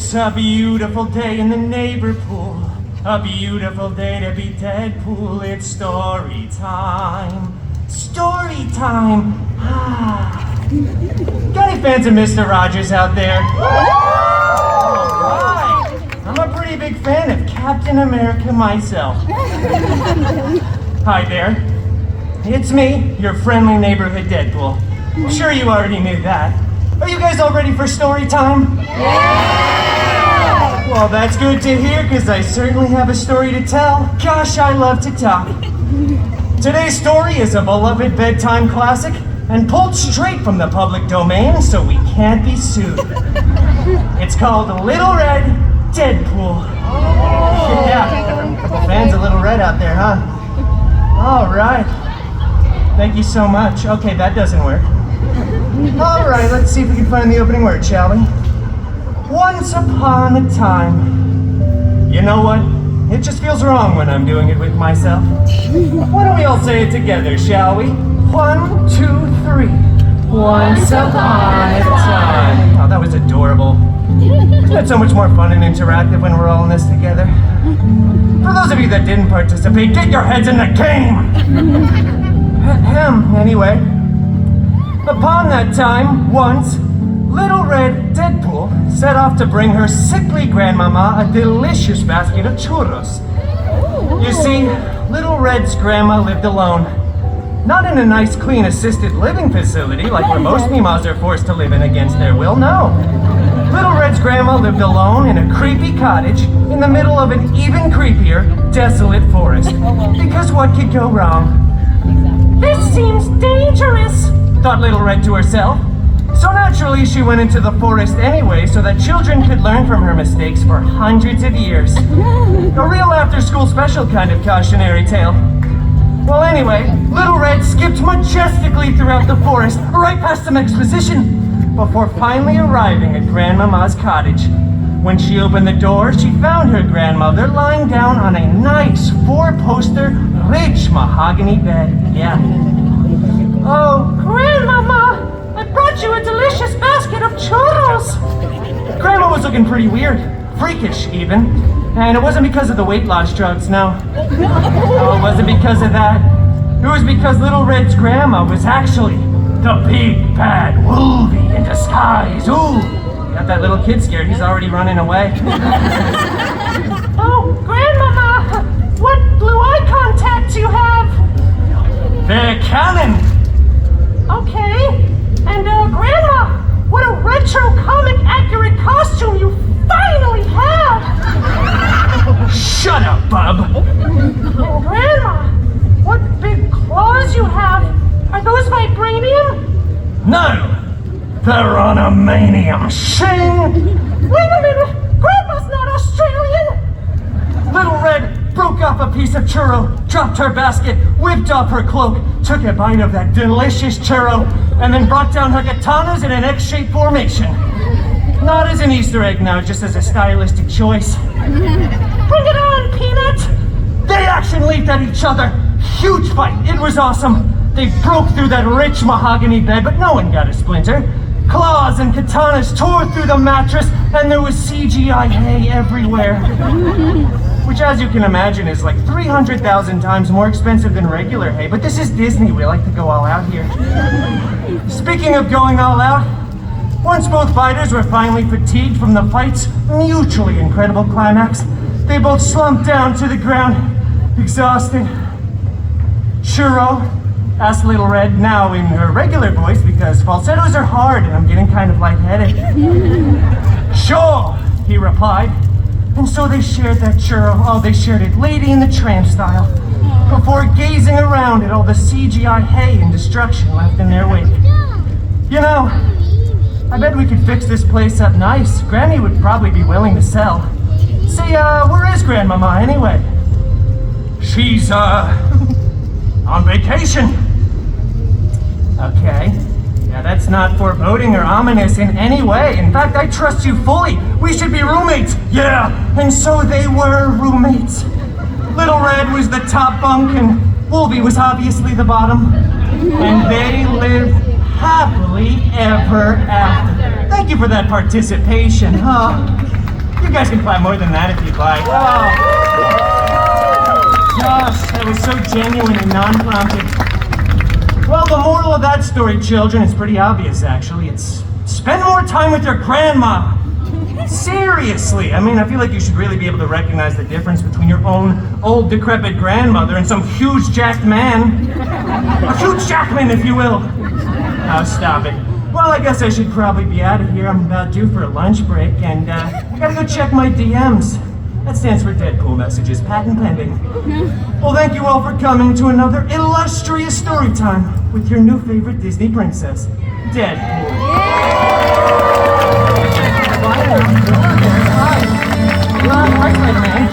It's a beautiful day in the neighbor pool. A beautiful day to be Deadpool. It's story time. Story time. Got any fans of Mr. Rogers out there? Alright. I'm a pretty big fan of Captain America myself. Hi there. It's me, your friendly neighborhood Deadpool. I'm sure you already knew that. Are you guys all ready for story time? Yeah! Well, that's good to hear, because I certainly have a story to tell. Gosh, I love to talk. Today's story is a beloved bedtime classic and pulled straight from the public domain, so we can't be sued. It's called Little Red Deadpool. Yeah, a couple fans of Little Red out there, huh? All right. Thank you so much. Okay, that doesn't work. All right, let's see if we can find the opening word, shall we? Once upon a time. You know what? It just feels wrong when I'm doing it with myself. Why don't we all say it together, shall we? 1, 2, 3. Once upon a time. Oh, that was adorable. Isn't it so much more fun and interactive when we're all in this together? For those of you that didn't participate, get your heads in the game! Anyway. Upon that time, once, Little Red Deadpool set off to bring her sickly grandmama a delicious basket of churros. You see, Little Red's grandma lived alone. Not in a nice, clean, assisted living facility like where most mimas are forced to live in against their will, no. Little Red's grandma lived alone in a creepy cottage in the middle of an even creepier, desolate forest. Because what could go wrong? This seems dangerous, thought Little Red to herself. So naturally, she went into the forest anyway so that children could learn from her mistakes for hundreds of years. A real after-school special kind of cautionary tale. Well, anyway, Little Red skipped majestically throughout the forest, right past some exposition, before finally arriving at Grandmama's cottage. When she opened the door, she found her grandmother lying down on a nice 4-poster, rich mahogany bed. Yeah. Oh, Grandmama! I brought you a delicious basket of churros! Grandma was looking pretty weird, freakish even. And it wasn't because of the weight loss drugs, no. No, it wasn't because of that. It was because Little Red's grandma was actually the big bad wolvie in disguise. Ooh! Got that little kid scared, he's already running away. Oh, Grandmama! What blue eye contacts you have? They're canon! Okay. And, Grandma, what a retro comic accurate costume you finally have! Shut up, bub! Oh, Grandma, what big claws you have! Are those vibranium? No! They're unamanium. Shing! Wait a minute! Grandma's not Australian! Little Red broke off a piece of churro, dropped her basket, whipped off her cloak, took a bite of that delicious churro, and then brought down her katanas in an X-shaped formation. Not as an Easter egg now, just as a stylistic choice. Bring it on, Peanut! They action leaped at each other. Huge fight, it was awesome. They broke through that rich mahogany bed, but no one got a splinter. Claws and katanas tore through the mattress, and there was CGI hay everywhere. Which, as you can imagine, is like 300,000 times more expensive than regular hay, but this is Disney, we like to go all out here. Speaking of going all out, once both fighters were finally fatigued from the fight's mutually incredible climax, they both slumped down to the ground, exhausted. Churro? Asked Little Red, now in her regular voice because falsettos are hard and I'm getting kind of lightheaded. Sure, he replied. And so they shared that churro. Oh, they shared it Lady in the Tramp style, before gazing around at all the CGI hay and destruction left in their wake. You know, I bet we could fix this place up nice. Granny would probably be willing to sell. Say, where is Grandmama anyway? She's, on vacation. Okay. Yeah, that's not foreboding or ominous in any way. In fact, I trust you fully. We should be roommates. Yeah, and so they were roommates. Little Red was the top bunk and Wolvie was obviously the bottom. And they lived happily ever after. Thank you for that participation, huh? You guys can clap more than that if you'd like. Oh. Gosh, that was so genuine and non-prompted. Well, the moral of that story, children, is pretty obvious, actually. It's spend more time with your grandma. Seriously, I mean, I feel like you should really be able to recognize the difference between your own old, decrepit grandmother and some huge jacked man. A huge jackman, if you will. Oh, stop it. Well, I guess I should probably be out of here. I'm about due for a lunch break, and gotta go check my DMs. That stands for Deadpool messages, patent pending. Well, thank you all for coming to another illustrious story time with your new favorite Disney princess, Deadpool. Hi, Spider-Man.